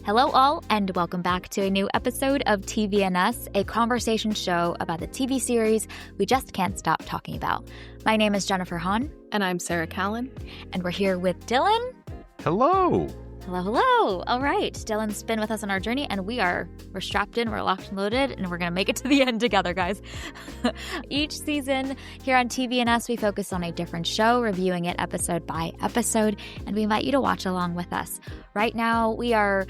Hello all, and welcome back to a new episode of TVNS, a conversation show about the TV series we just can't stop talking about. My name is Jennifer Hahn. And I'm Sarah Callan. And we're here with Dillon. Hello. Hello. All right. Dillon's been with us on our journey, and we're strapped in, we're locked and loaded, and we're going to make it to the end together, guys. Each season here on TVNS, we focus on a different show, reviewing it episode by episode, and we invite you to watch along with us. Right now, we are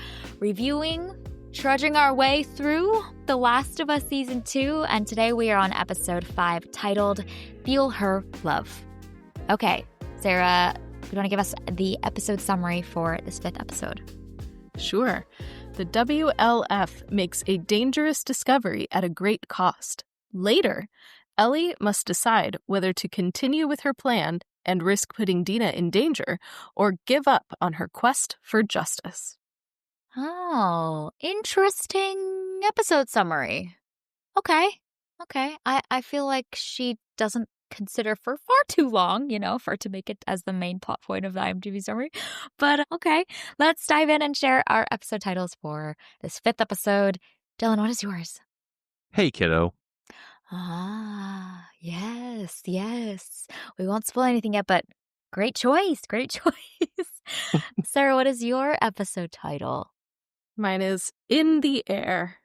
trudging our way through The Last of Us Season 2, and today we are on episode 5, titled Feel Her Love. Okay, Sarah, you want to give us the episode summary for this 5th episode? Sure. The WLF makes a dangerous discovery at a great cost. Later, Ellie must decide whether to continue with her plan and risk putting Dina in danger or give up on her quest for justice. Oh, interesting episode summary. Okay. I feel like she doesn't consider for far too long, for it to make it as the main plot point of the IMDb summary. But okay, let's dive in and share our episode titles for this 5th episode. Dillon, what is yours? Hey, kiddo. Ah, yes. We won't spoil anything yet, but great choice. Sarah, what is your episode title? Mine is In the Air.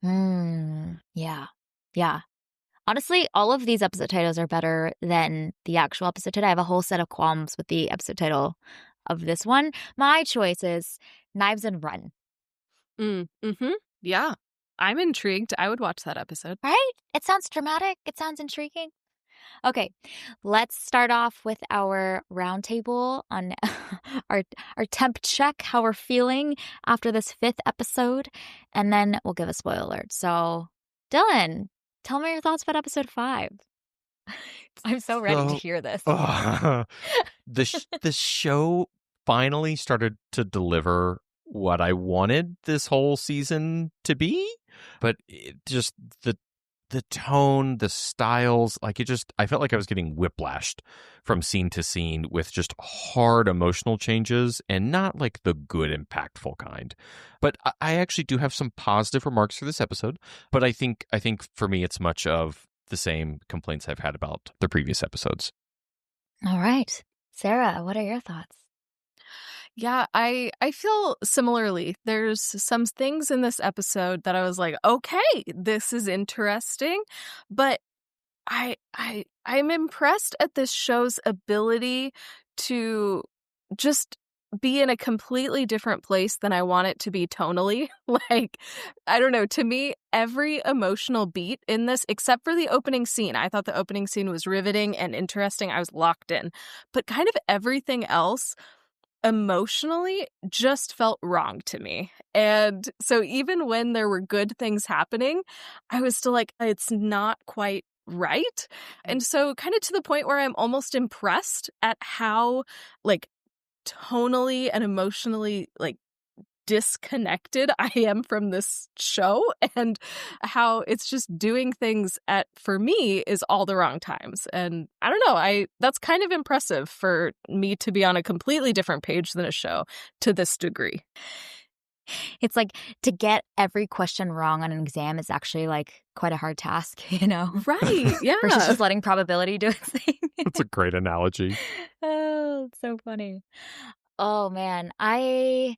Yeah. Honestly, all of these episode titles are better than the actual episode title. I have a whole set of qualms with the episode title of this one. My choice is Knives and Run. Yeah. I'm intrigued. I would watch that episode. Right? It sounds dramatic. It sounds intriguing. Okay, let's start off with our roundtable on our temp check, how we're feeling after this 5th episode, and then we'll give a spoiler alert. So, Dillon, tell me your thoughts about episode 5. I'm so ready to hear this. The show finally started to deliver what I wanted this whole season to be, but just the tone, the styles, I felt like I was getting whiplashed from scene to scene with just hard emotional changes and not like the good, impactful kind. But I actually do have some positive remarks for this episode. But I think for me, it's much of the same complaints I've had about the previous episodes. All right. Sarah, what are your thoughts? Yeah, I feel similarly. There's some things in this episode that I was like, okay, this is interesting, but I'm impressed at this show's ability to just be in a completely different place than I want it to be tonally. I don't know, to me, every emotional beat in this, except for the opening scene, I thought the opening scene was riveting and interesting. I was locked in, but kind of everything else emotionally just felt wrong to me. And so even when there were good things happening, I was still like, it's not quite right. And so kind of to the point where I'm almost impressed at how tonally and emotionally disconnected I am from this show, and how it's just doing things for me is all the wrong times. And I don't know, that's kind of impressive for me to be on a completely different page than a show to this degree. It's like to get every question wrong on an exam is actually quite a hard task, Right, yeah. Versus just letting probability do its thing. That's a great analogy. Oh, it's so funny. Oh, man. I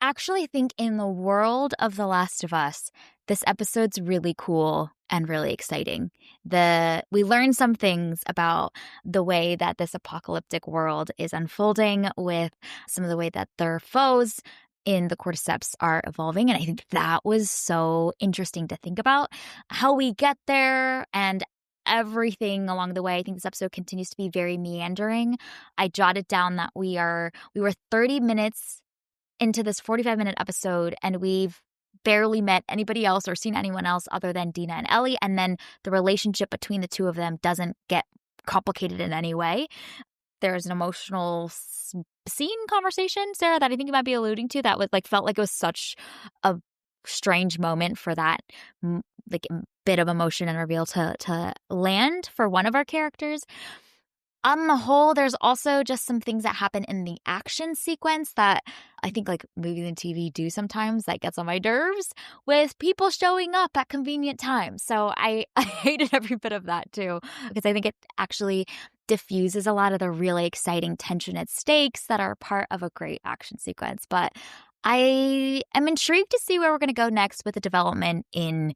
actually think in the world of The Last of Us, this episode's really cool and really exciting. We learn some things about the way that this apocalyptic world is unfolding with some of the way that their foes in the cordyceps are evolving. And I think that was so interesting to think about, how we get there and everything along the way. I think this episode continues to be very meandering. I jotted down that we were 30 minutes into this 45-minute episode, and we've barely met anybody else or seen anyone else other than Dina and Ellie. And then the relationship between the two of them doesn't get complicated in any way. There's an emotional scene conversation, Sarah, that I think you might be alluding to, that was felt like it was such a strange moment for that bit of emotion and reveal to land for one of our characters. On the whole, there's also just some things that happen in the action sequence that I think like movies and TV do sometimes that gets on my nerves with people showing up at convenient times. So I hated every bit of that too, because I think it actually diffuses a lot of the really exciting tension and stakes that are part of a great action sequence. But I am intrigued to see where we're going to go next with the development in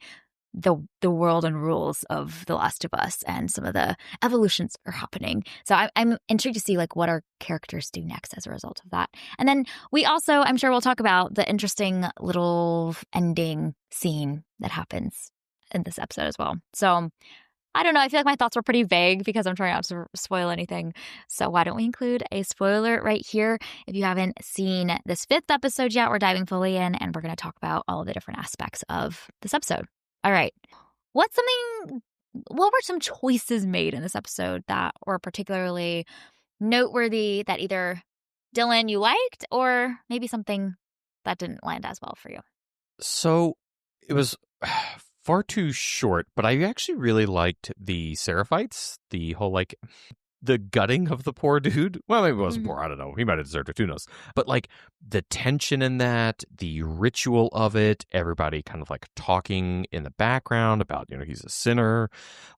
the world and rules of The Last of Us, and some of the evolutions are happening. So I'm intrigued to see like what our characters do next as a result of that. And then we also, I'm sure we'll talk about the interesting little ending scene that happens in this episode as well. So I don't know. I feel like my thoughts were pretty vague because I'm trying not to spoil anything. So why don't we include a spoiler right here? If you haven't seen this 5th episode yet, we're diving fully in and we're going to talk about all of the different aspects of this episode. All right. What were some choices made in this episode that were particularly noteworthy that either Dillon you liked or maybe something that didn't land as well for you? So it was far too short, but I actually really liked the Seraphites, the whole like the gutting of the poor dude. Well, maybe it wasn't poor. I don't know. He might have deserved it. Who knows? But like the tension in that, the ritual of it, everybody kind of like talking in the background about, he's a sinner.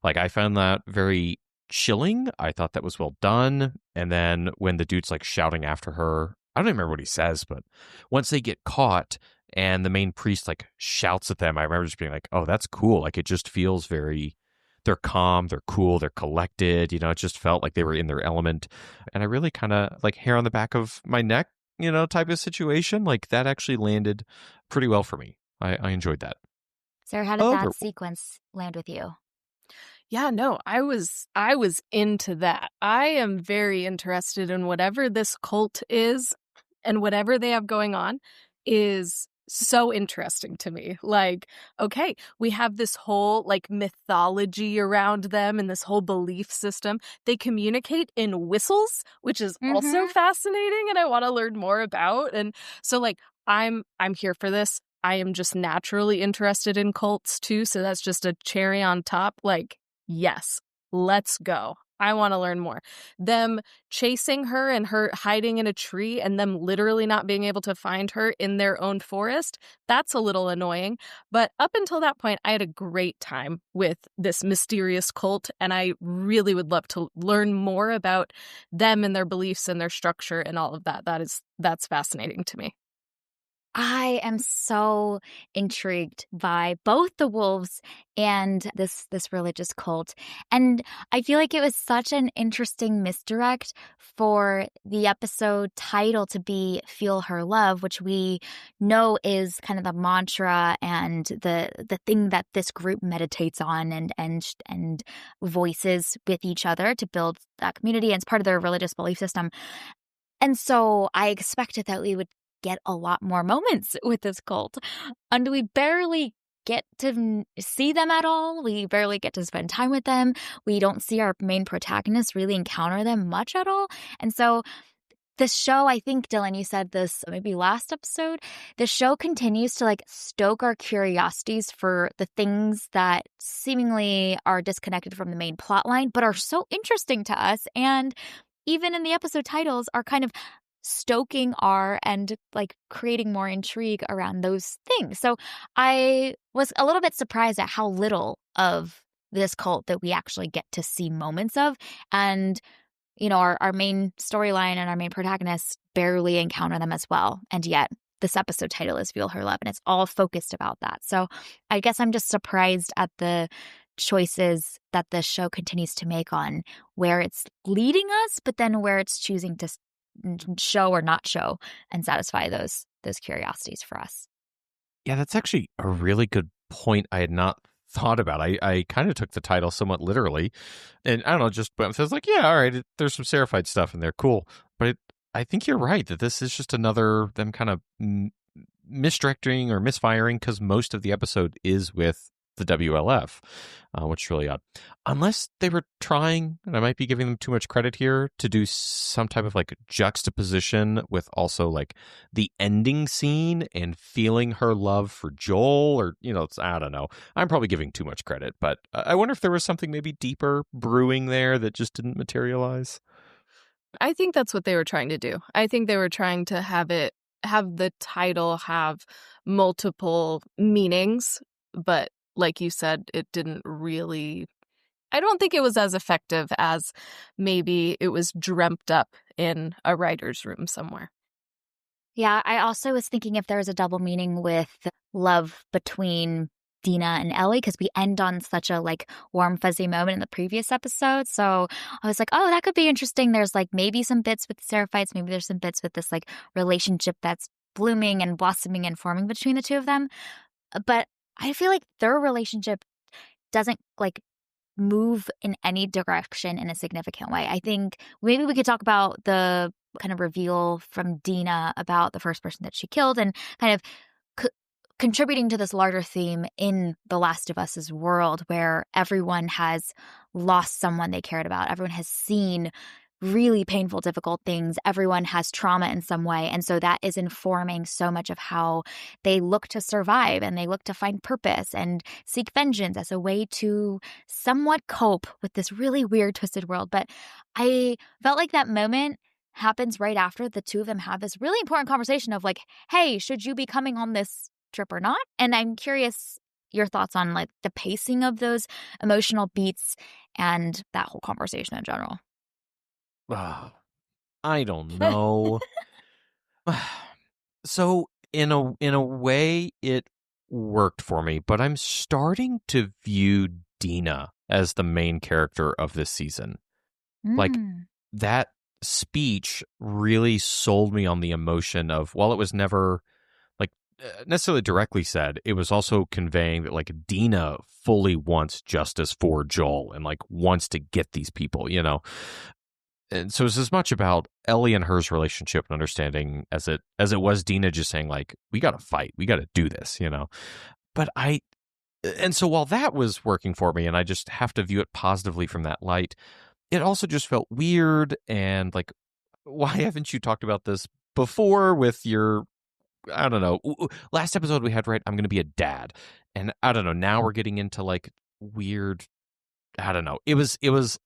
Like I found that very chilling. I thought that was well done. And then when the dude's like shouting after her, I don't even remember what he says, but once they get caught and the main priest like shouts at them, I remember just being like, oh, that's cool. Like it just feels they're calm, they're cool, they're collected. It just felt like they were in their element. And I really kind of like hair on the back of my neck, type of situation. Like that actually landed pretty well for me. I enjoyed that. Sarah, how did that sequence land with you? Yeah, no, I was into that. I am very interested in whatever this cult is, and whatever they have going on is so interesting to me. Like, okay, we have this whole like mythology around them and this whole belief system. They communicate in whistles, which is also fascinating and I want to learn more about. And so like I'm here for this. I am just naturally interested in cults too, so that's just a cherry on top. Like, yes, let's go. I want to learn more. Them chasing her and her hiding in a tree and them literally not being able to find her in their own forest, that's a little annoying. But up until that point, I had a great time with this mysterious cult, and I really would love to learn more about them and their beliefs and their structure and all of that. That's fascinating to me. I am so intrigued by both the wolves and this religious cult. And I feel like it was such an interesting misdirect for the episode title to be Feel Her Love, which we know is kind of the mantra and the thing that this group meditates on and voices with each other to build that community. And it's part of their religious belief system. And so I expected that we would get a lot more moments with this cult. And we barely get to see them at all. We barely get to spend time with them. We don't see our main protagonists really encounter them much at all. And so the show, I think, Dillon, you said this maybe last episode, the show continues to like stoke our curiosities for the things that seemingly are disconnected from the main plot line, but are so interesting to us. And even in the episode titles are kind of stoking our and like creating more intrigue around those things. So I was a little bit surprised at how little of this cult that we actually get to see moments of. And, our main storyline and our main protagonists barely encounter them as well. And yet this episode title is Feel Her Love, and it's all focused about that. So I guess I'm just surprised at the choices that the show continues to make on where it's leading us, but then where it's choosing to show or not show and satisfy those curiosities for us. Yeah, that's actually a really good point I had not thought about. I kind of took the title somewhat literally, and I don't know, just but I was like, yeah, all right, there's some Seraphite stuff in there, cool. But I think you're right that this is just another them kind of misdirecting or misfiring, because most of the episode is with the WLF, which is really odd. Unless they were trying, and I might be giving them too much credit here, to do some type of like juxtaposition with also like the ending scene and feeling her love for Joel, or, I don't know. I'm probably giving too much credit, but I wonder if there was something maybe deeper brewing there that just didn't materialize. I think that's what they were trying to do. I think they were trying to have the title have multiple meanings, but like you said, it didn't really. I don't think it was as effective as maybe it was dreamt up in a writer's room somewhere. Yeah, I also was thinking if there was a double meaning with love between Dina and Ellie, because we end on such a like warm, fuzzy moment in the previous episode. So I was like, oh, that could be interesting. There's like maybe some bits with the Seraphites, maybe there's some bits with this like relationship that's blooming and blossoming and forming between the two of them. But I feel like their relationship doesn't like move in any direction in a significant way. I think maybe we could talk about the kind of reveal from Dina about the first person that she killed and kind of contributing to this larger theme in The Last of Us's world, where everyone has lost someone they cared about. Everyone has seen really painful, difficult things. Everyone has trauma in some way. And so that is informing so much of how they look to survive and they look to find purpose and seek vengeance as a way to somewhat cope with this really weird, twisted world. But I felt like that moment happens right after the two of them have this really important conversation of like, hey, should you be coming on this trip or not? And I'm curious your thoughts on like the pacing of those emotional beats and that whole conversation in general. I don't know. So in a way it worked for me, but I'm starting to view Dina as the main character of this season. Like that speech really sold me on the emotion of, while it was never like necessarily directly said, it was also conveying that like Dina fully wants justice for Joel and like wants to get these people, And so it's as much about Ellie and her's relationship and understanding as it was Dina just saying like, we got to fight, we got to do this, But and so while that was working for me, and I just have to view it positively from that light, it also just felt weird and like, why haven't you talked about this before with your, I don't know, last episode we had, right, I'm going to be a dad, and I don't know, now we're getting into like weird, I don't know, it was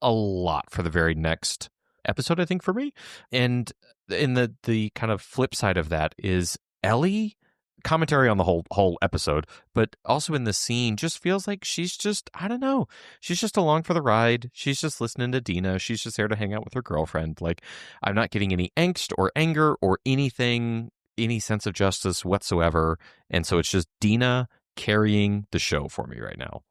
a lot for the very next episode, I think, for me. And in the kind of flip side of that is Ellie, commentary on the whole episode, but also in the scene, just feels like she's just, I don't know, she's just along for the ride. She's just listening to Dina. She's just there to hang out with her girlfriend. Like, I'm not getting any angst or anger or anything, any sense of justice whatsoever. And so it's just Dina carrying the show for me right now.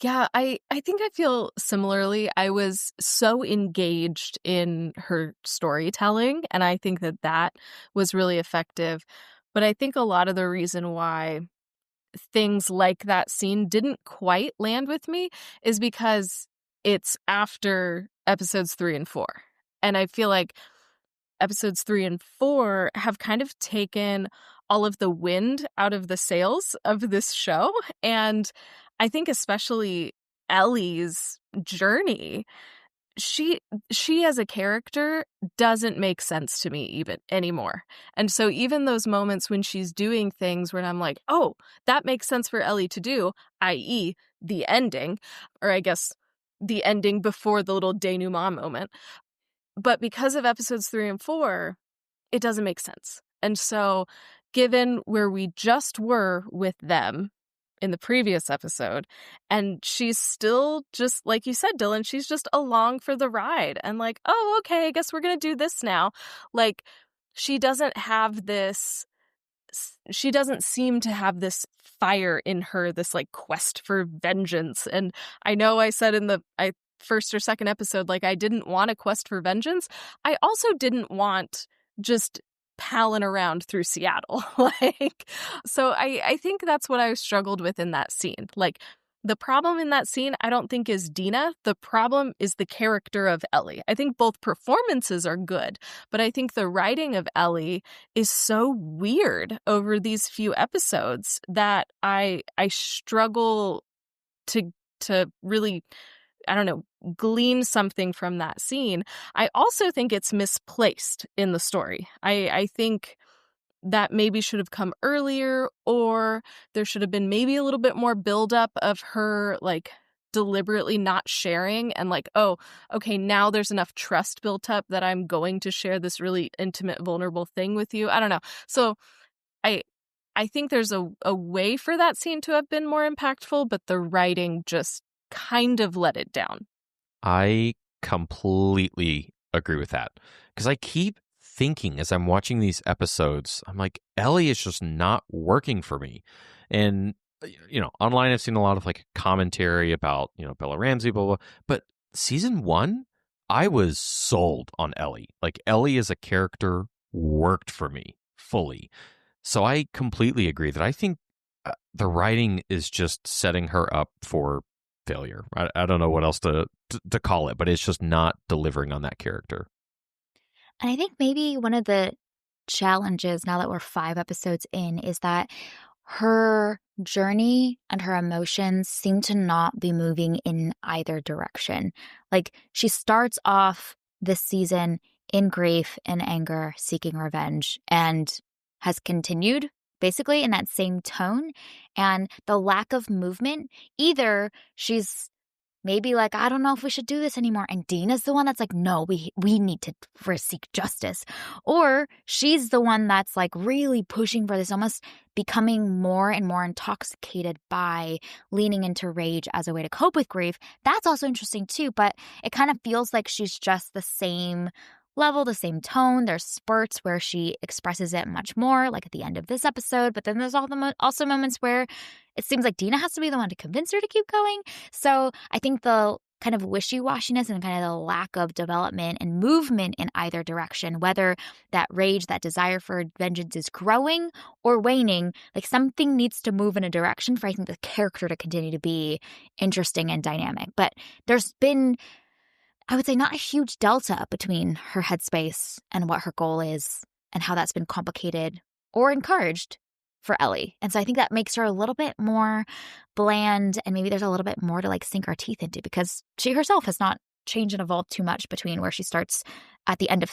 Yeah, I think I feel similarly. I was so engaged in her storytelling, and I think that was really effective. But I think a lot of the reason why things like that scene didn't quite land with me is because it's after episodes 3 and 4. And I feel like episodes 3 and 4 have kind of taken all of the wind out of the sails of this show. And I think especially Ellie's journey, she as a character doesn't make sense to me even anymore. And so even those moments when she's doing things where I'm like, oh, that makes sense for Ellie to do, i.e. the ending, or I guess the ending before the little denouement moment. But because of episodes 3 and 4, it doesn't make sense. And so given where we just were with them in the previous episode, and she's still just, like you said, Dillon, she's just along for the ride and like, oh, okay, I guess we're going to do this now. Like, she doesn't seem to have this fire in her, this like quest for vengeance. And I know I said in the first or second episode, like, I didn't want a quest for vengeance. I also didn't want just palling around through Seattle. So I think that's what I struggled with in that scene. Like, The problem in that scene, I don't think is Dina. The problem is the character of Ellie. I think both performances are good, but I think the writing of Ellie is so weird over these few episodes that I struggle to really, I don't know, glean something from that scene. I also think it's misplaced in the story. I think that maybe should have come earlier, or there should have been maybe a little bit more buildup of her like deliberately not sharing and like, oh, okay, now there's enough trust built up that I'm going to share this really intimate, vulnerable thing with you. I don't know. So I I think there's a way for that scene to have been more impactful, but the writing just kind of let it down. I completely agree with that because I keep thinking as I'm watching these episodes, I'm like, Ellie is just not working for me. And, online I've seen a lot of like commentary about, Bella Ramsey, blah, blah. But season 1, I was sold on Ellie. Like, Ellie as a character worked for me fully. So I completely agree that I think the writing is just setting her up for failure. I don't know what else to call it, but it's just not delivering on that character. And I think maybe one of the challenges now that we're 5 episodes in is that her journey and her emotions seem to not be moving in either direction. Like, she starts off this season in grief and anger, seeking revenge, and has continued basically in that same tone. And the lack of movement, either she's maybe like, I don't know if we should do this anymore. And Dina's the one that's like, no, we need to seek justice. Or she's the one that's like really pushing for this, almost becoming more and more intoxicated by leaning into rage as a way to cope with grief. That's also interesting too, but it kind of feels like she's just the same level, the same tone. There's spurts where she expresses it much more, like at the end of this episode, but then there's also moments where it seems like Dina has to be the one to convince her to keep going. So I think the kind of wishy-washiness and kind of the lack of development and movement in either direction, whether that rage, that desire for vengeance is growing or waning, like something needs to move in a direction for, I think, the character to continue to be interesting and dynamic. But there's been, I would say, not a huge delta between her headspace and what her goal is and how that's been complicated or encouraged for Ellie. And so I think that makes her a little bit more bland, and maybe there's a little bit more to like sink our teeth into because she herself has not changed and evolved too much between where she starts at the end of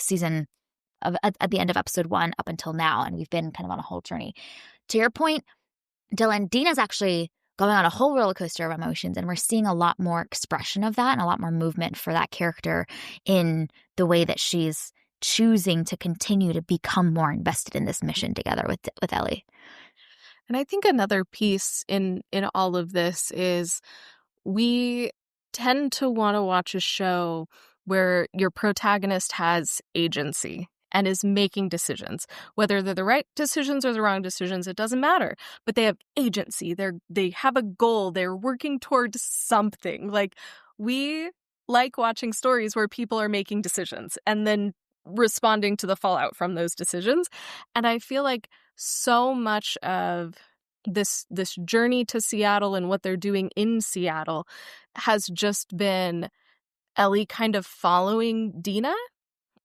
at the end of episode 1 up until now. And we've been kind of on a whole journey. To your point, Dillon, Dina's actually going on a whole roller coaster of emotions, and we're seeing a lot more expression of that and a lot more movement for that character in the way that she's choosing to continue to become more invested in this mission together with Ellie. And I think another piece in all of this is we tend to want to watch a show where your protagonist has agency and is making decisions. Whether they're the right decisions or the wrong decisions, it doesn't matter. But they have agency. They have a goal. They're working towards something. Like, we like watching stories where people are making decisions and then responding to the fallout from those decisions. And I feel like so much of this journey to Seattle and what they're doing in Seattle has just been Ellie kind of following Dina.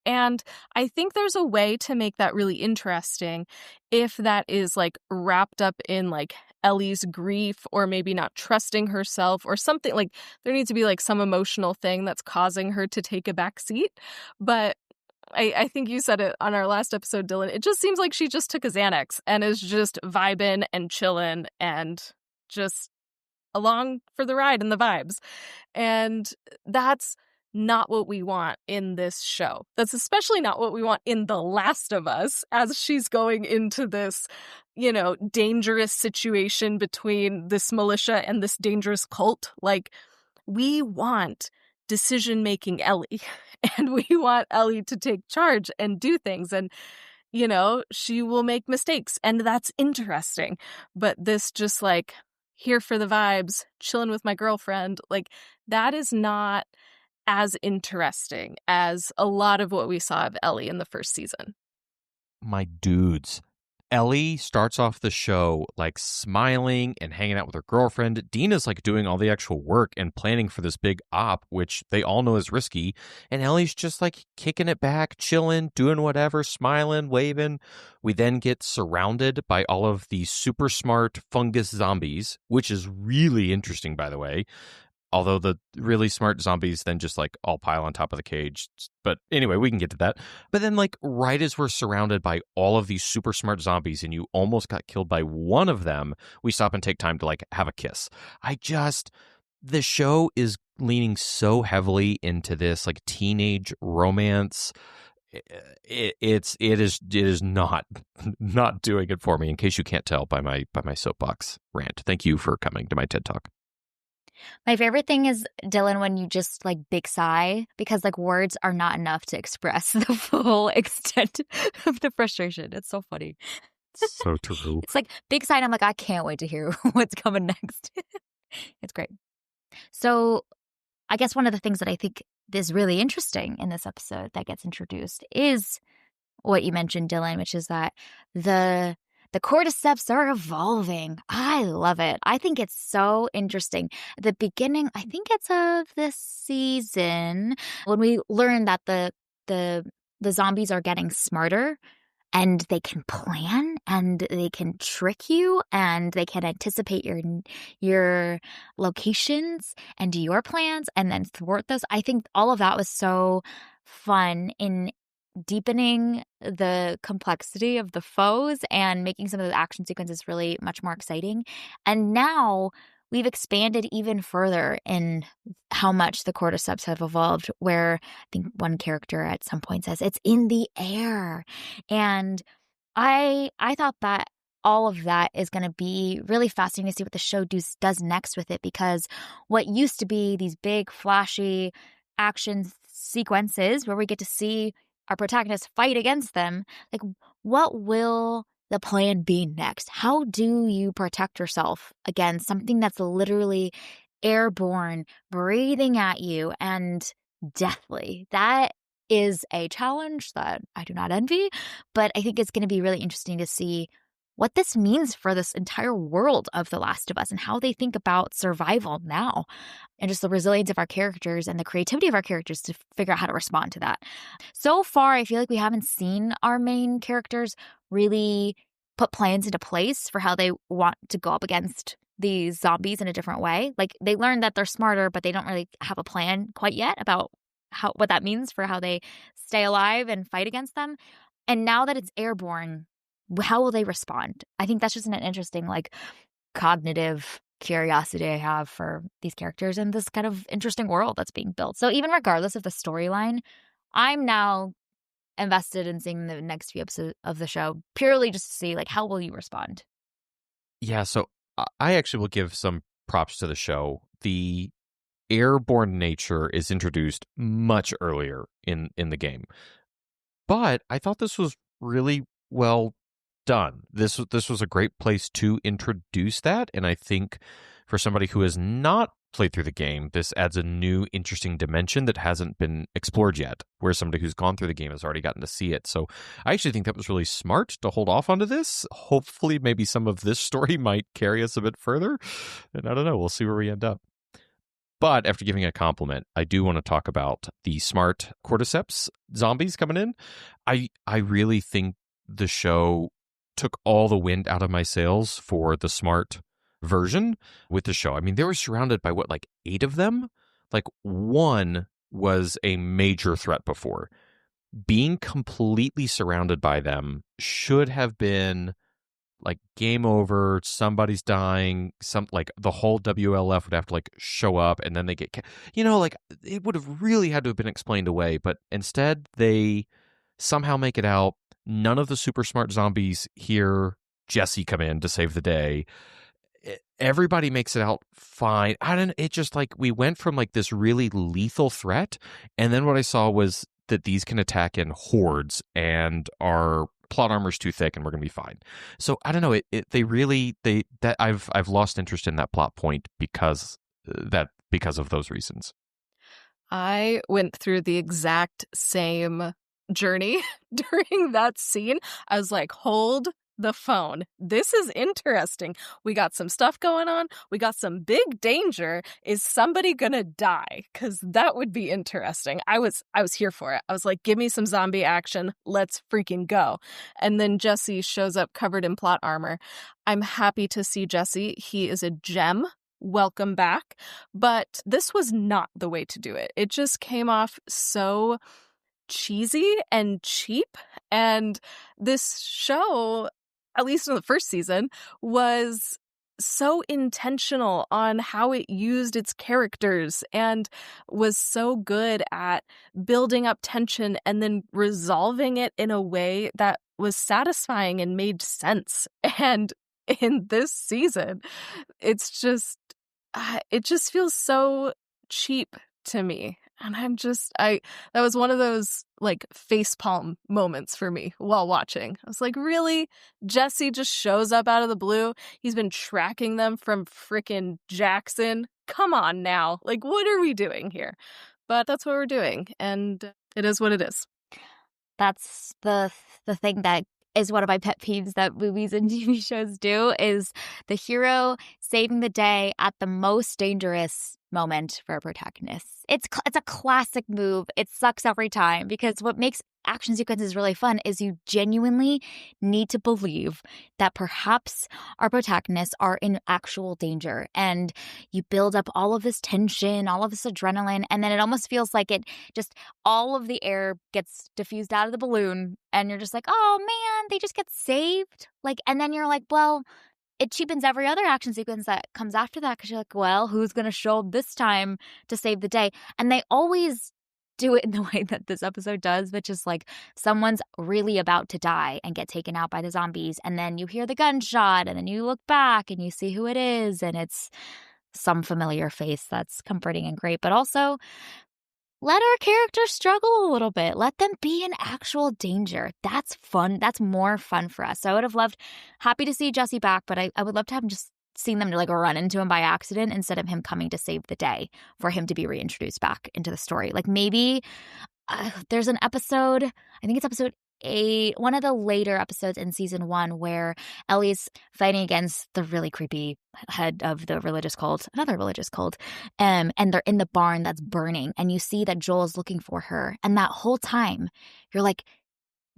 And I think there's a way to make that really interesting if that is like wrapped up in like Ellie's grief or maybe not trusting herself or something. Like, there needs to be like some emotional thing that's causing her to take a back seat. But I think you said it on our last episode, Dillon. It just seems like she just took a Xanax and is just vibing and chilling and just along for the ride and the vibes. And that's not what we want in this show. That's especially not what we want in The Last of Us as she's going into this, dangerous situation between this militia and this dangerous cult. Like, we want decision-making Ellie, and we want Ellie to take charge and do things, and she will make mistakes, and that's interesting. But this just like, here for the vibes, chilling with my girlfriend, like, that is not as interesting as a lot of what we saw of Ellie in the first season. My dudes, Ellie starts off the show like smiling and hanging out with her girlfriend. Dina's like doing all the actual work and planning for this big op, which they all know is risky. And Ellie's just like kicking it back, chilling, doing whatever, smiling, waving. We then get surrounded by all of these super smart fungus zombies, which is really interesting, by the way. Although the really smart zombies then just like all pile on top of the cage. But anyway, we can get to that. But then like right as we're surrounded by all of these super smart zombies and you almost got killed by one of them, we stop and take time to like have a kiss. The show is leaning so heavily into this like teenage romance. It is not not doing it for me, in case you can't tell by my soapbox rant. Thank you for coming to my TED Talk. My favorite thing is, Dillon, when you just like big sigh, because like words are not enough to express the full extent of the frustration. It's so funny. So true. It's like big sigh, and I'm like, I can't wait to hear what's coming next. It's great. So I guess one of the things that I think is really interesting in this episode that gets introduced is what you mentioned, Dillon, which is that the cordyceps are evolving. I love it. I think it's so interesting. At the beginning, I think it's of this season, when we learn that the zombies are getting smarter and they can plan and they can trick you and they can anticipate your locations and your plans and then thwart those. I think all of that was so fun in deepening the complexity of the foes and making some of the action sequences really much more exciting. And now we've expanded even further in how much the cordyceps have evolved, where I think one character at some point says it's in the air. And I thought that all of that is going to be really fascinating to see what the show does next with it, because what used to be these big, flashy action sequences where we get to see our protagonists fight against them, like, what will the plan be next? How do you protect yourself against something that's literally airborne, breathing at you, and deathly? That is a challenge that I do not envy, but I think it's going to be really interesting to see what this means for this entire world of The Last of Us and how they think about survival now, and just the resilience of our characters and the creativity of our characters to figure out how to respond to that. So far, I feel like we haven't seen our main characters really put plans into place for how they want to go up against these zombies in a different way. Like, they learned that they're smarter, but they don't really have a plan quite yet about what that means for how they stay alive and fight against them. And now that it's airborne, how will they respond? I think that's just an interesting, like, cognitive curiosity I have for these characters and this kind of interesting world that's being built. So even regardless of the storyline, I'm now invested in seeing the next few episodes of the show, purely just to see, like, how will you respond? Yeah, so I actually will give some props to the show. The airborne nature is introduced much earlier in the game. But I thought this was really well done. This was a great place to introduce that, and I think for somebody who has not played through the game, this adds a new interesting dimension that hasn't been explored yet, where somebody who's gone through the game has already gotten to see it. So I actually think that was really smart to hold off onto this. Hopefully maybe some of this story might carry us a bit further, and I don't know, we'll see where we end up. But after giving a compliment, I do want to talk about the smart cordyceps zombies coming in. I really think the show took all the wind out of my sails for the smart version with the show. I mean, they were surrounded by like 8 of them. Like, one was a major threat before. Being completely surrounded by them should have been like game over, somebody's dying, like the whole WLF would have to like show up, and then they get, like it would have really had to have been explained away, but instead they somehow make it out. None of the super smart zombies hear Jesse come in to save the day. Everybody makes it out fine. It just like, we went from like this really lethal threat, and then what I saw was that these can attack in hordes and our plot armor's too thick and we're going to be fine. So I don't know, I've lost interest in that plot point because of those reasons. I went through the exact same journey during that scene. I was like, hold the phone. This is interesting. We got some stuff going on. We got some big danger. Is somebody gonna die? Because that would be interesting. I was here for it. I was like, give me some zombie action. Let's freaking go. And then Jesse shows up covered in plot armor. I'm happy to see Jesse. He is a gem. Welcome back. But this was not the way to do it. It just came off so cheesy and cheap. And this show, at least in the first season, was so intentional on how it used its characters and was so good at building up tension and then resolving it in a way that was satisfying and made sense. And in this season, it's just, it just feels so cheap to me. And that was one of those like facepalm moments for me while watching. I was like, really? Jesse just shows up out of the blue. He's been tracking them from frickin' Jackson. Come on now. Like, what are we doing here? But that's what we're doing. And it is what it is. That's the thing that is one of my pet peeves that movies and TV shows do, is the hero saving the day at the most dangerous moment for a protagonist. It's a classic move. It sucks every time, because what makes action sequences really fun is you genuinely need to believe that perhaps our protagonists are in actual danger, and you build up all of this tension, all of this adrenaline, and then it almost feels like it just, all of the air gets diffused out of the balloon, and you're just like, oh man, they just get saved. Like, and then you're like, well, it cheapens every other action sequence that comes after that, because you're like, well, who's going to show up this time to save the day? And they always do it in the way that this episode does, which is like someone's really about to die and get taken out by the zombies, and then you hear the gunshot, and then you look back and you see who it is, and it's some familiar face that's comforting and great. But also, let our characters struggle a little bit. Let them be in actual danger. That's fun. That's more fun for us. So I would have happy to see Jesse back, but I would love to have just seen them to like run into him by accident instead of him coming to save the day, for him to be reintroduced back into the story. Like maybe there's an episode, I think it's episode 8, one of the later episodes in season 1, where Ellie's fighting against the really creepy head of the religious cult, another religious cult, and they're in the barn that's burning, and you see that Joel is looking for her, and that whole time you're like,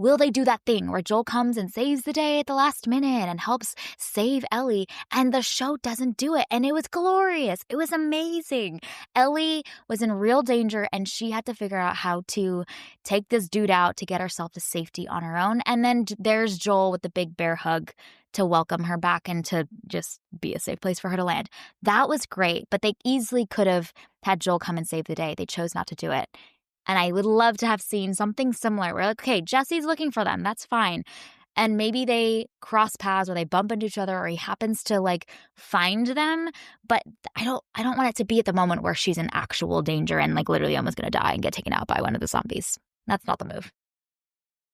will they do that thing where Joel comes and saves the day at the last minute and helps save Ellie? And the show doesn't do it. And it was glorious. It was amazing. Ellie was in real danger, and she had to figure out how to take this dude out to get herself to safety on her own. And then there's Joel with the big bear hug to welcome her back and to just be a safe place for her to land. That was great, but they easily could have had Joel come and save the day. They chose not to do it. And I would love to have seen something similar where, like, okay, Jesse's looking for them. That's fine. And maybe they cross paths or they bump into each other, or he happens to like find them. But I don't want it to be at the moment where she's in actual danger and like literally almost going to die and get taken out by one of the zombies. That's not the move.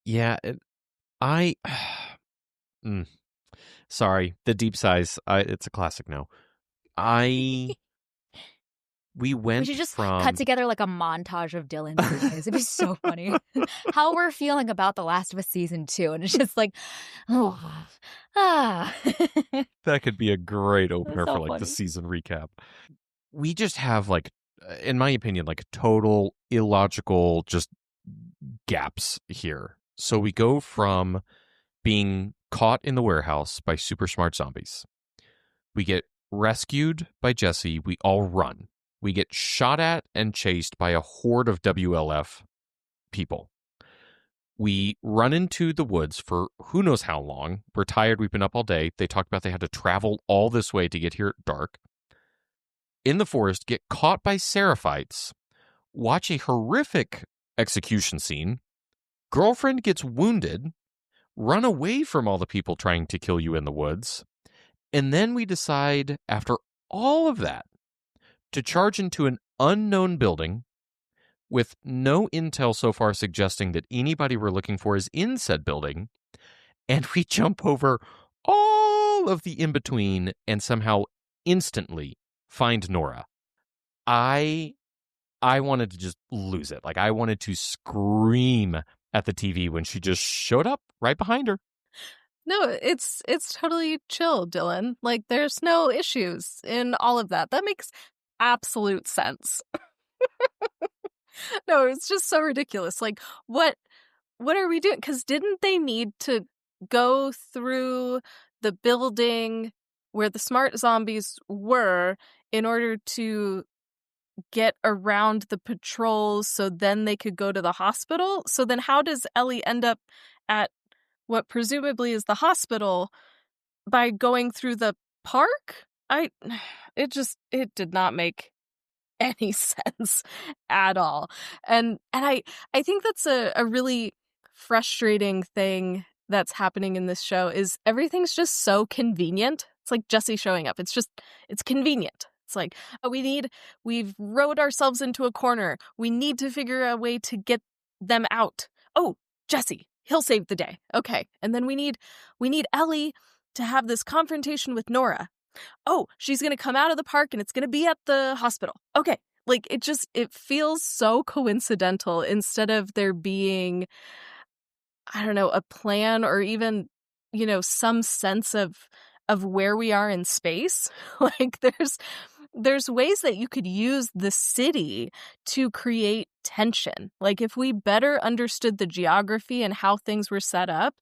Yeah, sorry, the deep sighs. It's a classic no. We should just cut together like a montage of Dillon's videos. It'd be so funny. How we're feeling about The Last of Us Season 2. And it's just like, That could be a great opener so for like funny. the season recap. We just have like, in my opinion, like total illogical just gaps here. So we go from being caught in the warehouse by super smart zombies. We get rescued by Jesse. We all run. We get shot at and chased by a horde of WLF people. We run into the woods for who knows how long. We're tired. We've been up all day. They talked about they had to travel all this way to get here at dark. In the forest, get caught by Seraphites. Watch a horrific execution scene. Girlfriend gets wounded. Run away from all the people trying to kill you in the woods. And then we decide, after all of that, to charge into an unknown building with no intel so far suggesting that anybody we're looking for is in said building, and we jump over all of the in-between and somehow instantly find Nora. I wanted to just lose it. Like, I wanted to scream at the TV when she just showed up right behind her. No, it's totally chill, Dillon. Like, there's no issues in all of that. That makes absolute sense. No, it's just so ridiculous. Like, what are we doing? Because didn't they need to go through the building where the smart zombies were in order to get around the patrols so then they could go to the hospital? So then how does Ellie end up at what presumably is the hospital by going through the park? It did not make any sense at all. And I think that's a really frustrating thing that's happening in this show is everything's just so convenient. It's like Jesse showing up. It's convenient. It's like, oh, we've rowed ourselves into a corner. We need to figure a way to get them out. Oh, Jesse, he'll save the day. Okay. And then we need Ellie to have this confrontation with Nora. Oh, she's going to come out of the park and it's going to be at the hospital. Okay. Like, it feels so coincidental instead of there being, I don't know, a plan or even, some sense of where we are in space. Like, there's ways that you could use the city to create tension. Like, if we better understood the geography and how things were set up,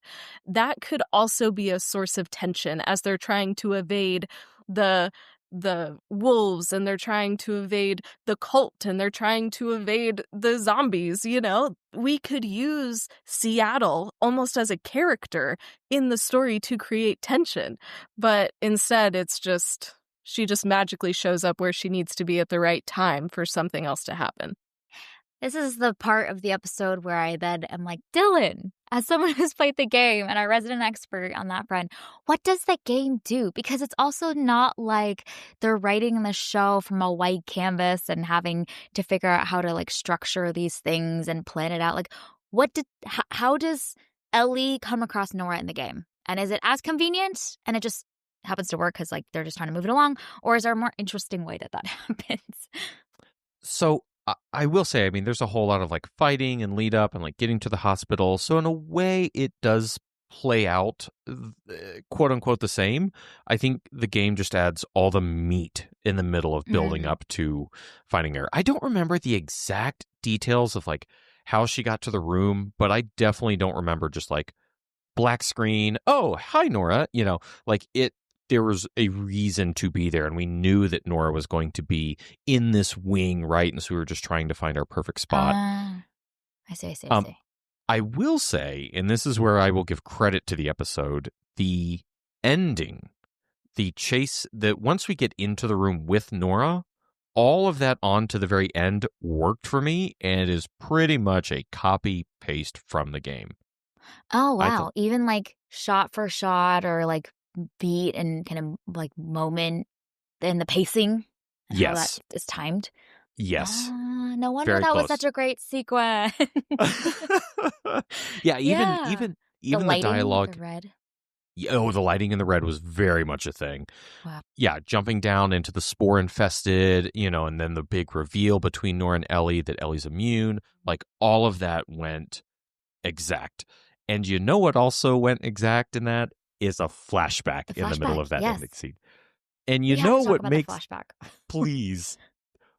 that could also be a source of tension as they're trying to evade the wolves, and they're trying to evade the cult, and they're trying to evade the zombies. We could use Seattle almost as a character in the story to create tension. But instead, it's just, she just magically shows up where she needs to be at the right time for something else to happen. This is the part of the episode where I then am like, Dillon, as someone who's played the game and a resident expert on that front, what does the game do? Because it's also not like they're writing the show from a white canvas and having to figure out how to like structure these things and plan it out. Like, how does Ellie come across Nora in the game? And is it as convenient and it just happens to work because like they're just trying to move it along? Or is there a more interesting way that happens? So I will say, I mean, there's a whole lot of like fighting and lead up and like getting to the hospital. So in a way, it does play out, quote unquote, the same. I think the game just adds all the meat in the middle of building up to finding her. I don't remember the exact details of like how she got to the room, but I definitely don't remember just like black screen. Oh, hi, Nora. Like there was a reason to be there, and we knew that Nora was going to be in this wing, right? And so we were just trying to find our perfect spot. I see. I will say, and this is where I will give credit to the episode, the ending, the chase, that once we get into the room with Nora, all of that on to the very end worked for me, and it is pretty much a copy-paste from the game. Oh, wow. Even like shot for shot or like beat and kind of like moment in the pacing and how that is timed. Yes. No wonder Very that close. was such a great sequence. Yeah, even the lighting, dialogue. the red. Oh, the lighting in the red was very much a thing. Wow. Yeah, jumping down into the spore infested, and then the big reveal between Nora and Ellie that Ellie's immune. Like, all of that went exact. And you know what also went exact in that is a flashback in the middle of that ending scene. And you know what makes flashback. Please.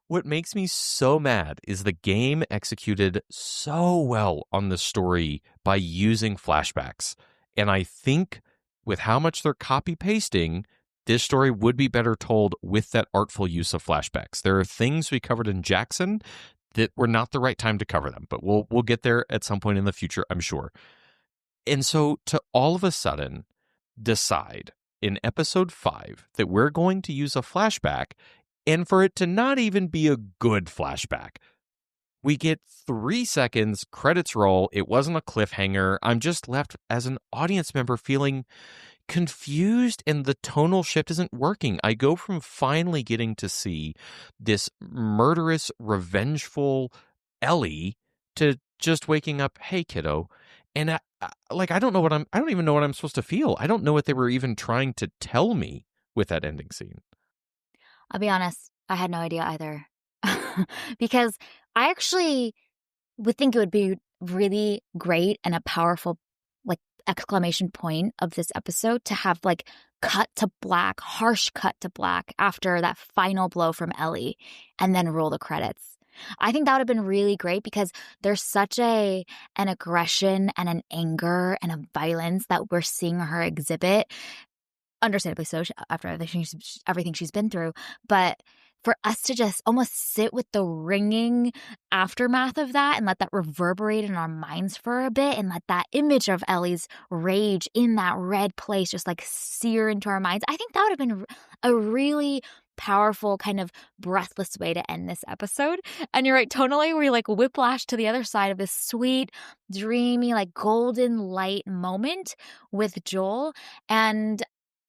What makes me so mad is the game executed so well on the story by using flashbacks. And I think with how much they're copy pasting, this story would be better told with that artful use of flashbacks. There are things we covered in Jackson that were not the right time to cover them, but we'll get there at some point in the future, I'm sure. And so to all of a sudden decide in episode 5 that we're going to use a flashback, and for it to not even be a good flashback, we get 3 seconds, credits roll, it wasn't a cliffhanger. I'm just left as an audience member feeling confused, and the tonal shift isn't working. I go from finally getting to see this murderous, revengeful Ellie to just waking up, hey, kiddo. And I don't even know what I'm supposed to feel. I don't know what they were even trying to tell me with that ending scene. I'll be honest, I had no idea either. Because I actually would think it would be really great and a powerful, like exclamation point of this episode to have like cut to black, harsh cut to black after that final blow from Ellie and then roll the credits. I think that would have been really great because there's such an aggression and an anger and a violence that we're seeing her exhibit, understandably so after everything she's been through. But for us to just almost sit with the ringing aftermath of that and let that reverberate in our minds for a bit and let that image of Ellie's rage in that red place just like sear into our minds, I think that would have been a really powerful kind of breathless way to end this episode. And you're right, tonally, we like whiplash to the other side of this sweet, dreamy, like golden light moment with Joel. And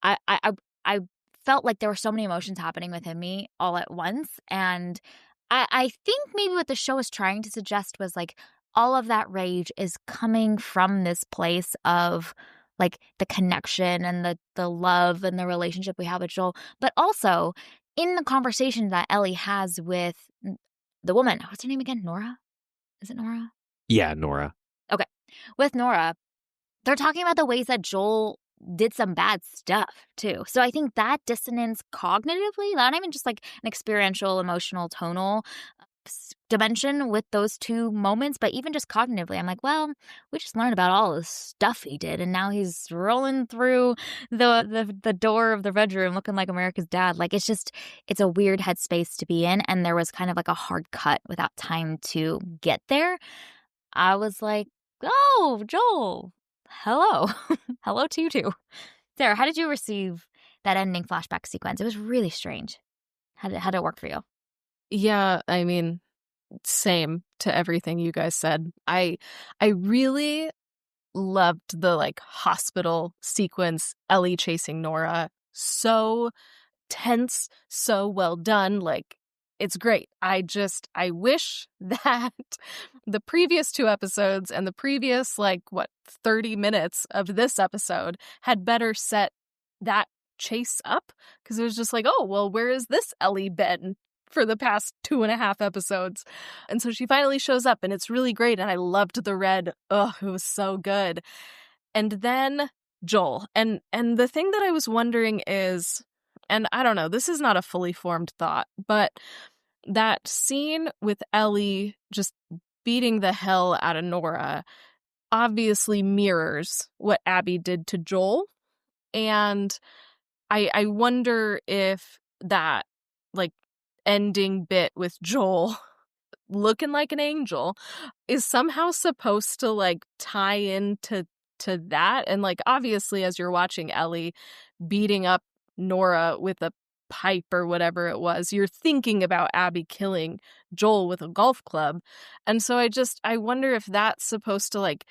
I felt like there were so many emotions happening within me all at once. And I think maybe what the show was trying to suggest was like all of that rage is coming from this place of like the connection and the love and the relationship we have with Joel, but also in the conversation that Ellie has with the woman. What's her name again? Nora? Is it Nora? Yeah, Nora. Okay. With Nora, they're talking about the ways that Joel did some bad stuff too. So I think that dissonance cognitively, not even just like an experiential, emotional, tonal dimension with those two moments, but even just cognitively, I'm like, well, we just learned about all the stuff he did, and now he's rolling through the door of the bedroom looking like America's dad. Like it's a weird headspace to be in, and there was kind of like a hard cut without time to get there. I was like, oh, Joel, hello. Hello to you too. Sarah, how did you receive that ending flashback sequence? It was really strange. How did it work for you? Yeah, I mean, same to everything you guys said. I really loved the like hospital sequence, Ellie chasing Nora. So tense, so well done. Like, it's great. I wish that the previous two episodes and the previous 30 minutes of this episode had better set that chase up, because it was just like, oh, well, where is this Ellie been for the past 2.5 episodes? And so she finally shows up and it's really great. And I loved the red. Oh, it was so good. And then Joel. And the thing that I was wondering is, and I don't know, this is not a fully formed thought, but that scene with Ellie just beating the hell out of Nora obviously mirrors what Abby did to Joel. And I wonder if that like ending bit with Joel looking like an angel is somehow supposed to like tie into that. And like obviously as you're watching Ellie beating up Nora with a pipe or whatever it was, you're thinking about Abby killing Joel with a golf club. And so I wonder if that's supposed to like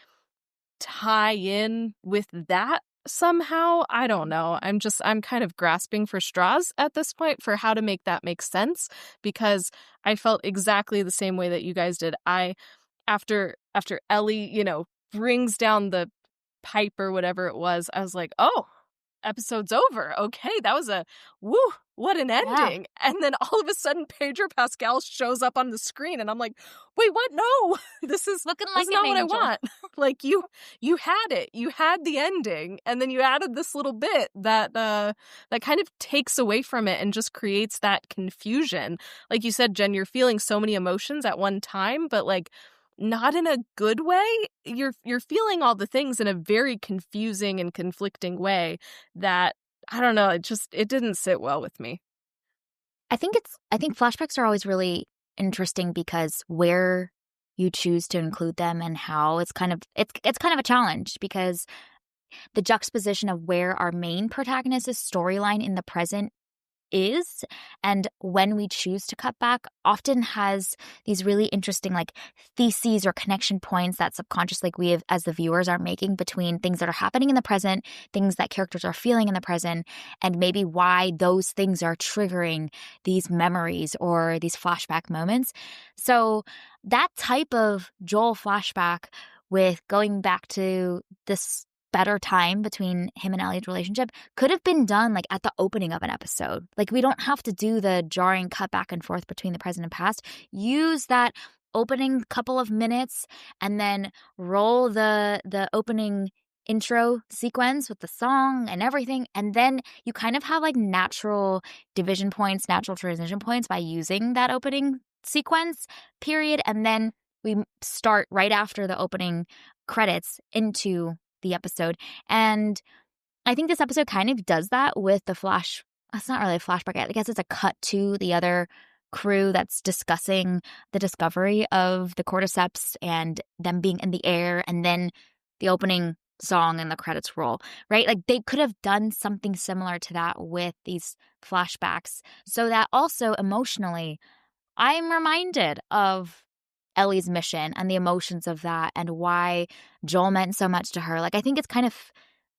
tie in with that somehow. I don't know. I'm kind of grasping for straws at this point for how to make that make sense, because I felt exactly the same way that you guys did. After Ellie, brings down the pipe or whatever it was, I was like, oh, episode's over. Okay, that was what an ending. Yeah. And then all of a sudden Pedro Pascal shows up on the screen and I'm like, wait, what? No, this is looking like not what I want. Like you had it. You had the ending, and then you added this little bit that kind of takes away from it and just creates that confusion. Like you said, Jen, you're feeling so many emotions at one time, but like not in a good way. You're feeling all the things in a very confusing and conflicting way that, I don't know, it didn't sit well with me. I think flashbacks are always really interesting because where you choose to include them and how it's kind of a challenge, because the juxtaposition of where our main protagonist's storyline in the present is and when we choose to cut back often has these really interesting like theses or connection points that subconsciously we have, as the viewers, are making between things that are happening in the present, things that characters are feeling in the present, and maybe why those things are triggering these memories or these flashback moments. So that type of Joel flashback with going back to this better time between him and Ellie's relationship could have been done like at the opening of an episode. Like we don't have to do the jarring cut back and forth between the present and past. Use that opening couple of minutes and then roll the opening intro sequence with the song and everything. And then you kind of have like natural division points, natural transition points by using that opening sequence period. And then we start right after the opening credits into the episode. And I think this episode kind of does that with the flash. It's not really a flashback. I guess it's a cut to the other crew that's discussing the discovery of the cordyceps and them being in the air, and then the opening song and the credits roll, right? Like they could have done something similar to that with these flashbacks so that also emotionally I'm reminded of Ellie's mission and the emotions of that and why Joel meant so much to her. Like I think it's kind of,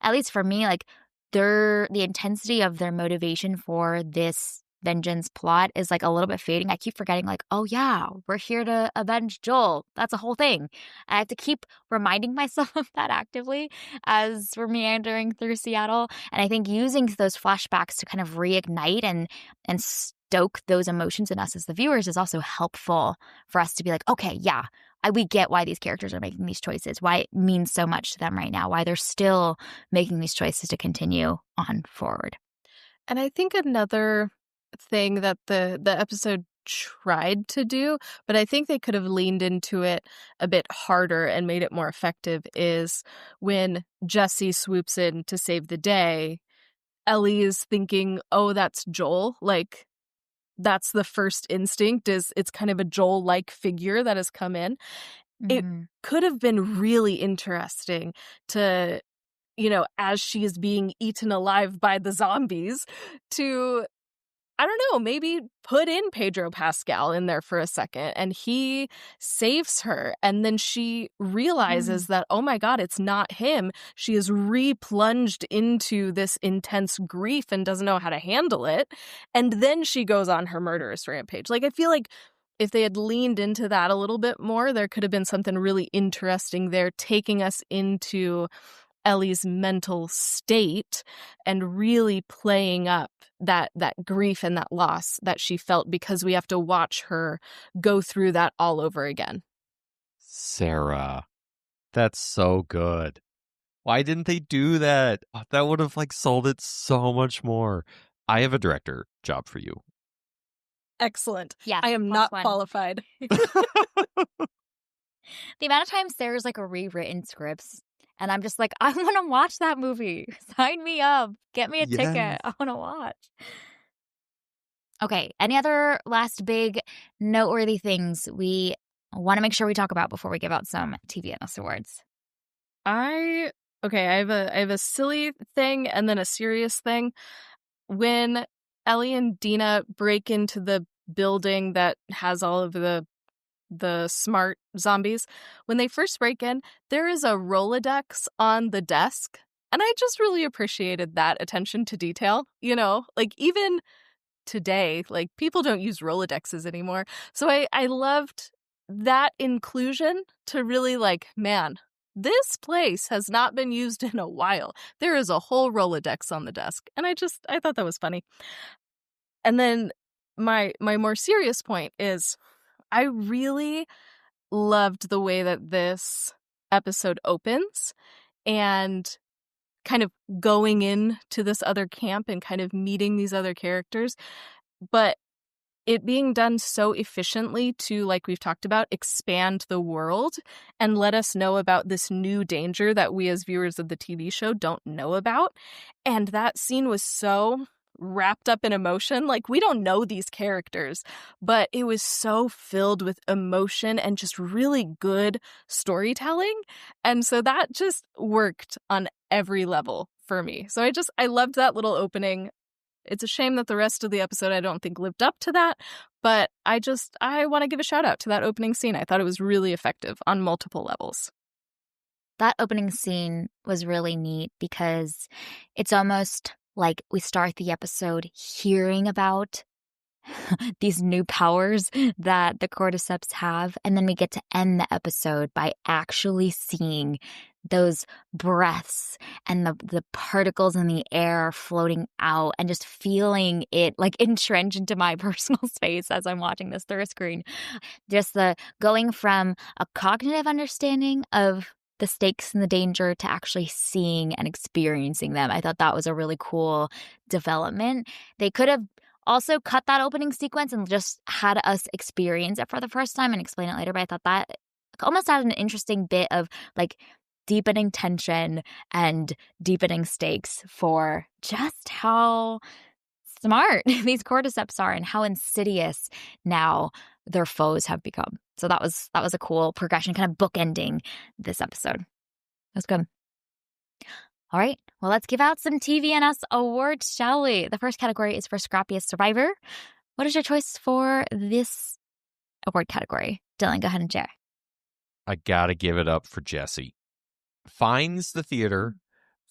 at least for me, like the intensity of their motivation for this vengeance plot is like a little bit fading. I keep forgetting like, oh yeah, we're here to avenge Joel. That's a whole thing. I have to keep reminding myself of that actively as we're meandering through Seattle. And I think using those flashbacks to kind of reignite and stoke those emotions in us as the viewers is also helpful for us to be like, okay, yeah, we get why these characters are making these choices, why it means so much to them right now, why they're still making these choices to continue on forward. And I think another thing that the episode tried to do, but I think they could have leaned into it a bit harder and made it more effective, is when Jesse swoops in to save the day, Ellie is thinking, oh, that's Joel. Like, that's the first instinct, is it's kind of a Joel-like figure that has come in. It could have been really interesting to, you know, as she is being eaten alive by the zombies, to, I don't know, maybe put in Pedro Pascal in there for a second and he saves her. And then she realizes that, oh my God, it's not him. She is re-plunged into this intense grief and doesn't know how to handle it. And then she goes on her murderous rampage. Like, I feel like if they had leaned into that a little bit more, there could have been something really interesting there, taking us into Ellie's mental state and really playing up that grief and that loss that she felt, because we have to watch her go through that all over again. Sarah, that's so good. Why didn't they do that? That would have like sold it so much more. I have a director job for you. Excellent. Yes, I am not qualified. The amount of times there's like a rewritten scripts and I'm just like, I want to watch that movie. Sign me up. Get me a ticket. I want to watch. Okay. Any other last big noteworthy things we want to make sure we talk about before we give out some TVNS awards? I have a silly thing and then a serious thing. When Ellie and Dina break into the building that has all of the smart zombies, when they first break in, there is a Rolodex on the desk. And I just really appreciated that attention to detail. You know, like even today, like people don't use Rolodexes anymore. So I loved that inclusion to really like, man, this place has not been used in a while. There is a whole Rolodex on the desk. And I thought that was funny. And then my more serious point is, I really loved the way that this episode opens and kind of going into this other camp and kind of meeting these other characters, but it being done so efficiently to, like we've talked about, expand the world and let us know about this new danger that we as viewers of the TV show don't know about. And that scene was so wrapped up in emotion. Like, we don't know these characters, but it was so filled with emotion and just really good storytelling. And so that just worked on every level for me. So I loved that little opening. It's a shame that the rest of the episode I don't think lived up to that, but I want to give a shout out to that opening scene. I thought it was really effective on multiple levels. That opening scene was really neat because it's almost like we start the episode hearing about these new powers that the cordyceps have, and then we get to end the episode by actually seeing those breaths and the particles in the air floating out and just feeling it like entrench into my personal space as I'm watching this through a screen. Just the going from a cognitive understanding of the stakes and the danger to actually seeing and experiencing them. I thought that was a really cool development. They could have also cut that opening sequence and just had us experience it for the first time and explain it later, but I thought that almost had an interesting bit of like deepening tension and deepening stakes for just how smart these cordyceps are and how insidious now their foes have become. So that was a cool progression, kind of bookending this episode. That's good. All right, well, let's give out some TVNS awards, shall we? The first category is for Scrappiest Survivor. What is your choice for this award category? Dillon, go ahead and share. I gotta give it up for Jesse. Finds the theater,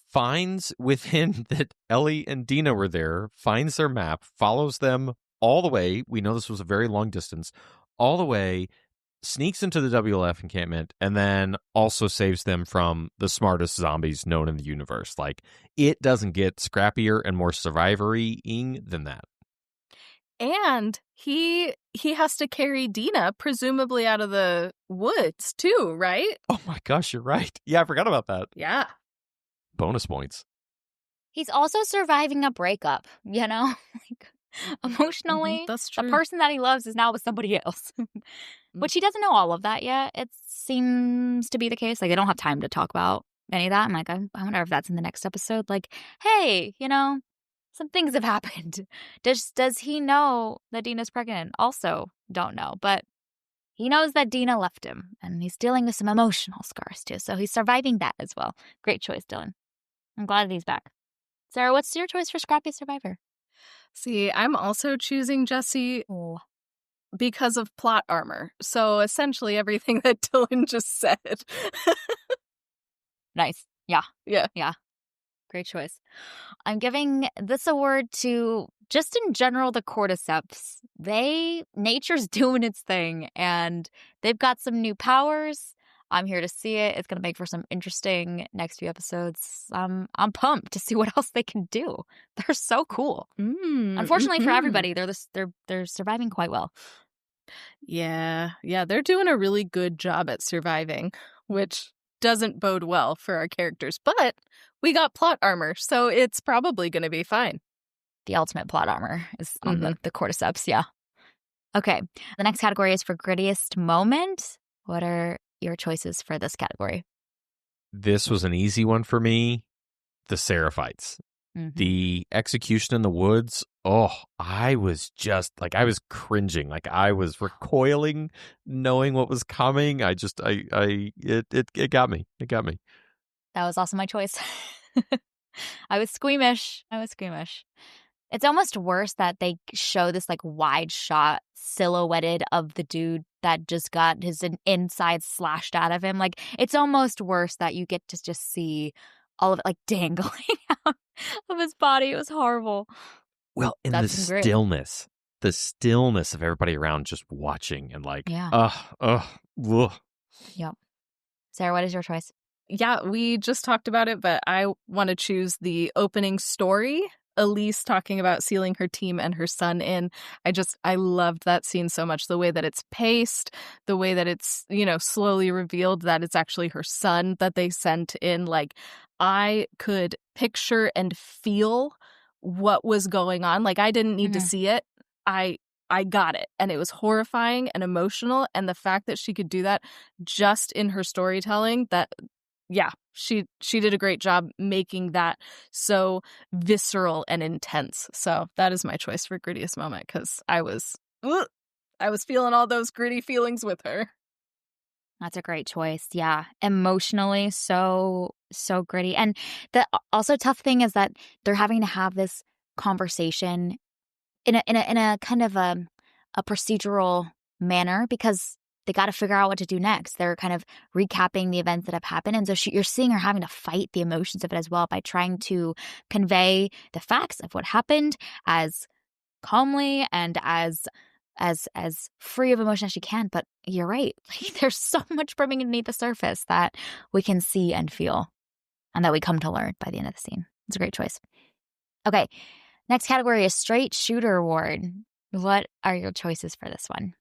finds within that Ellie and Dina were there, finds their map, follows them all the way. We know this was a very long distance, all the way, sneaks into the WLF encampment, and then also saves them from the smartest zombies known in the universe. Like, it doesn't get scrappier and more survivory-ing than that. And he has to carry Dina, presumably out of the woods, too, right? Oh my gosh, you're right. Yeah, I forgot about that. Yeah. Bonus points. He's also surviving a breakup, you know? Like, emotionally, that's true. the person that he loves is now with somebody else. Which he doesn't know all of that yet. It seems to be the case. Like, I don't have time to talk about any of that. I'm like, I wonder if that's in the next episode. Like, hey, you know, some things have happened. Does he know that Dina's pregnant? Also, don't know. But he knows that Dina left him, and he's dealing with some emotional scars, too. So he's surviving that as well. Great choice, Dillon. I'm glad that he's back. Sarah, what's your choice for Scrappy Survivor? See, I'm also choosing Jesse because of plot armor. So essentially everything that Dillon just said. Nice. Yeah. Yeah. Yeah. Great choice. I'm giving this award to, just in general, the cordyceps. Nature's doing its thing, and they've got some new powers. I'm here to see it. It's going to make for some interesting next few episodes. I'm pumped to see what else they can do. They're so cool. Unfortunately for everybody, they're surviving quite well. Yeah, they're doing a really good job at surviving, which doesn't bode well for our characters. But we got plot armor, so it's probably going to be fine. The ultimate plot armor is on the cordyceps, yeah. Okay, the next category is for grittiest moment. What are your choices for this category? This was an easy one for me. The Seraphites. The execution in the woods. Oh, I was just like, I was cringing. Like, I was recoiling, knowing what was coming. It got me. It got me. That was also my choice. I was squeamish. It's almost worse that they show this like wide shot silhouetted of the dude that just got his inside slashed out of him. Like, it's almost worse that you get to just see all of it like dangling out of his body. It was horrible. Well, in the stillness of everybody around just watching and like, Yep. Sarah, what is your choice? Yeah, we just talked about it, but I want to choose the opening story. Elise talking about sealing her team and her son in. I loved that scene so much. The way that it's paced, the way that it's, slowly revealed that it's actually her son that they sent in. Like, I could picture and feel what was going on. Like, I didn't need to see it. I got it. And it was horrifying and emotional. And the fact that she could do that just in her storytelling, she did a great job making that so visceral and intense. So that is my choice for grittiest moment, because I was feeling all those gritty feelings with her. That's a great choice. Yeah. Emotionally, so gritty. And the also tough thing is that they're having to have this conversation in a kind of a procedural manner, because they got to figure out what to do next. They're kind of recapping the events that have happened. And so you're seeing her having to fight the emotions of it as well by trying to convey the facts of what happened as calmly and as free of emotion as she can. But you're right. Like, there's so much brimming beneath the surface that we can see and feel, and that we come to learn by the end of the scene. It's a great choice. Okay. Next category is Straight Shooter Award. What are your choices for this one?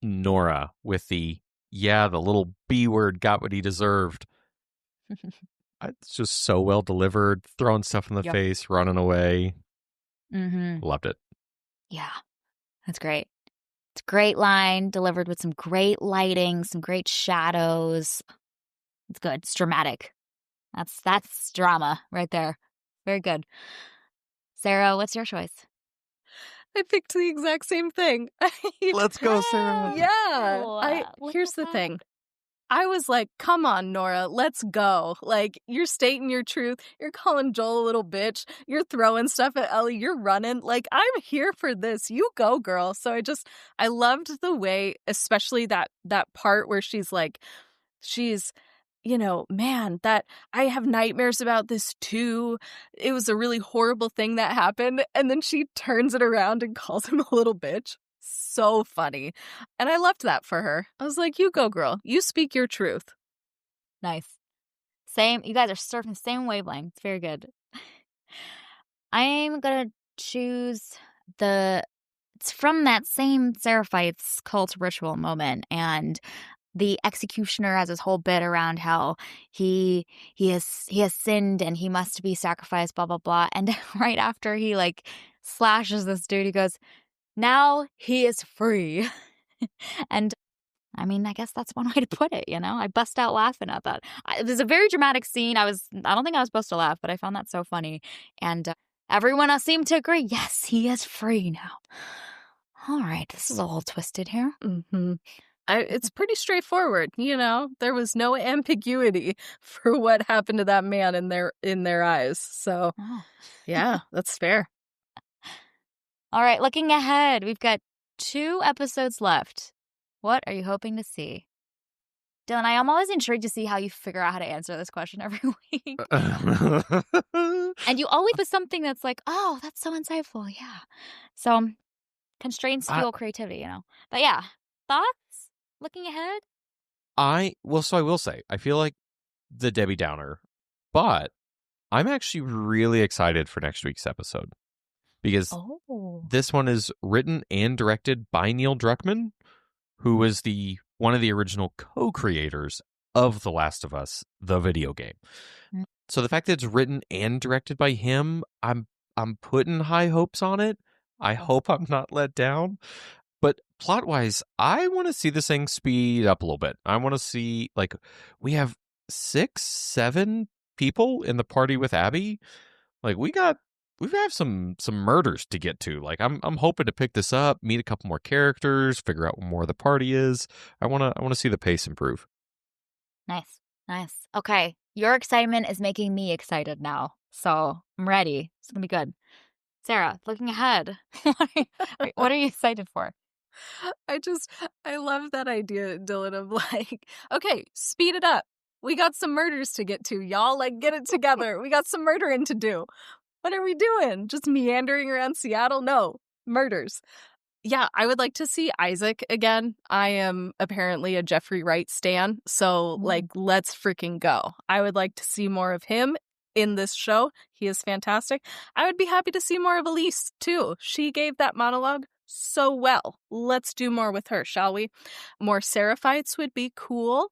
Nora with the yeah, the little B word got what he deserved. It's just so well delivered, throwing stuff in the Yep. face, running away. Mm-hmm. Loved it. Yeah, that's great. It's a great line delivered with some great lighting, some great shadows. It's good. It's dramatic. That's drama right there. Very good. Sarah, what's your choice? I picked the exact same thing. Let's go, Sarah. Yeah. Look Here's at the that. thing. I was like, come on, Nora, let's go. Like, you're stating your truth. You're calling Joel a little bitch. You're throwing stuff at Ellie. You're running. Like, I'm here for this. You go, girl. So I loved the way, especially that part where she's like, man, that I have nightmares about this too. It was a really horrible thing that happened. And then she turns it around and calls him a little bitch. So funny. And I loved that for her. I was like, you go, girl. You speak your truth. Nice. Same. You guys are surfing the same wavelength. It's very good. I'm going to choose it's from that same Seraphite's cult ritual moment, and the executioner has this whole bit around how he has sinned and he must be sacrificed, blah blah blah. And right after he like slashes this dude, he goes, "Now he is free." And I mean, I guess that's one way to put it, you know? I bust out laughing at that. It was a very dramatic scene. I don't think I was supposed to laugh, but I found that so funny. And everyone else seemed to agree. Yes, he is free now. All right, this is a little twisted here. Mm-hmm. It's pretty straightforward, you know? There was no ambiguity for what happened to that man in their eyes. So, yeah, that's fair. All right, looking ahead, we've got 2 episodes left. What are you hoping to see? Dillon, I am always intrigued to see how you figure out how to answer this question every week. And you always with something that's like, oh, that's so insightful. Yeah. So constraints fuel creativity, you know. But yeah, thoughts looking ahead? I will say, I feel like the Debbie Downer, but I'm actually really excited for next week's episode because this one is written and directed by Neil Druckmann, who was one of the original co-creators of The Last of Us, the video game. Mm. So the fact that it's written and directed by him, I'm putting high hopes on it. I hope I'm not let down. But plot-wise, I want to see this thing speed up a little bit. I want to see, like, we have 6, 7 people in the party with Abby. Like, we have some murders to get to. Like, I'm hoping to pick this up, meet a couple more characters, figure out what more of the party is. I want to see the pace improve. Nice. Okay, your excitement is making me excited now. So I'm ready. It's going to be good. Sarah, looking ahead, what are you excited for? I love that idea, Dillon, of like, okay, speed it up. We got some murders to get to, y'all. Like, get it together. We got some murdering to do. What are we doing? Just meandering around Seattle? No, murders. Yeah, I would like to see Isaac again. I am apparently a Jeffrey Wright stan, so like, let's freaking go. I would like to see more of him in this show. He is fantastic. I would be happy to see more of Elise, too. She gave that monologue so well. Let's do more with her, shall we? More Seraphites would be cool.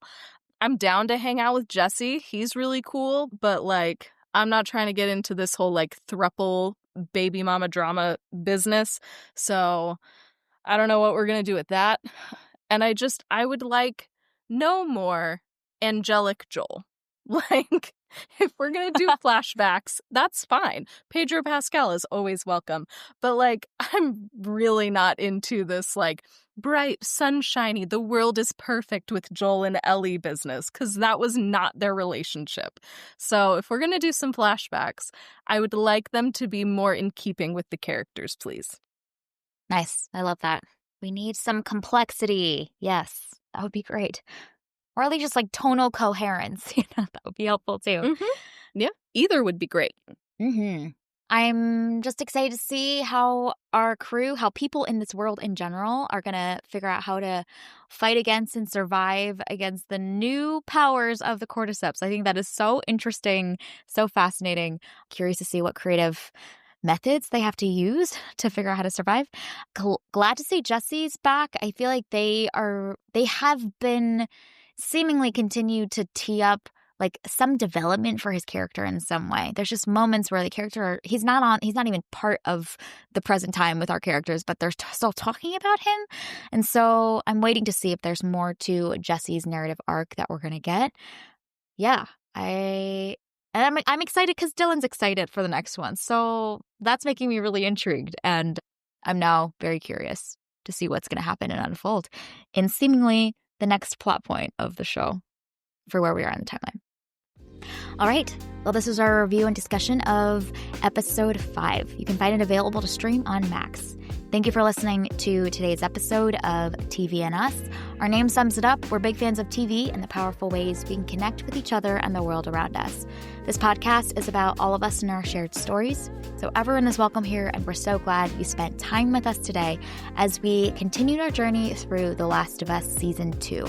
I'm down to hang out with Jesse. He's really cool, but like, I'm not trying to get into this whole like thruple baby mama drama business. So I don't know what we're going to do with that. And I would like no more angelic Joel. Like, if we're going to do flashbacks, that's fine. Pedro Pascal is always welcome. But like, I'm really not into this like bright, sunshiny, the world is perfect with Joel and Ellie business, because that was not their relationship. So if we're going to do some flashbacks, I would like them to be more in keeping with the characters, please. Nice. I love that. We need some complexity. Yes, that would be great. Or at least just like tonal coherence. You know, that would be helpful too. Mm-hmm. Yeah, either would be great. Mm-hmm. I'm just excited to see how our crew, how people in this world in general are going to figure out how to fight against and survive against the new powers of the cordyceps. I think that is so interesting, so fascinating. Curious to see what creative methods they have to use to figure out how to survive. Glad to see Jesse's back. I feel like they have been seemingly continued to tee up like some development for his character in some way. There's just moments where the character, he's not even part of the present time with our characters, but they're still talking about him. And so I'm waiting to see if there's more to Jesse's narrative arc that we're going to get. Yeah, I'm excited because Dillon's excited for the next one. So that's making me really intrigued. And I'm now very curious to see what's going to happen and unfold in seemingly the next plot point of the show for where we are in the timeline. All right. Well, this is our review and discussion of episode 5. You can find it available to stream on Max. Thank you for listening to today's episode of TV and Us. Our name sums it up. We're big fans of TV and the powerful ways we can connect with each other and the world around us. This podcast is about all of us and our shared stories. So everyone is welcome here, and we're so glad you spent time with us today as we continued our journey through The Last of Us Season 2.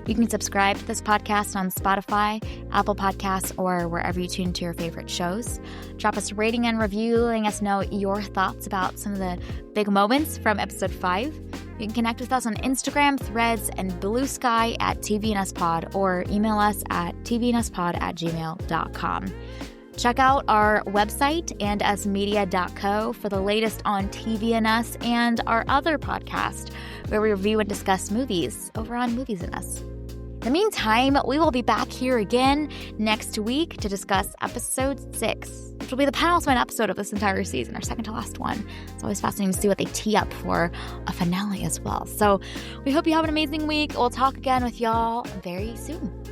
You can subscribe to this podcast on Spotify, Apple Podcasts, or wherever you tune to your favorite shows. Drop us a rating and review, letting us know your thoughts about some of the big moments from episode 5. You can connect with us on Instagram, Threads, and Blue Sky at TVNUsPod, or email us at tvnuspod@gmail.com. Check out our website, andusmedia.co, for the latest on TV and Us and our other podcast, where we review and discuss movies over on Movies and Us. In the meantime, we will be back here again next week to discuss episode 6, which will be the penultimate episode of this entire season, our second to last one. It's always fascinating to see what they tee up for a finale as well. So we hope you have an amazing week. We'll talk again with y'all very soon.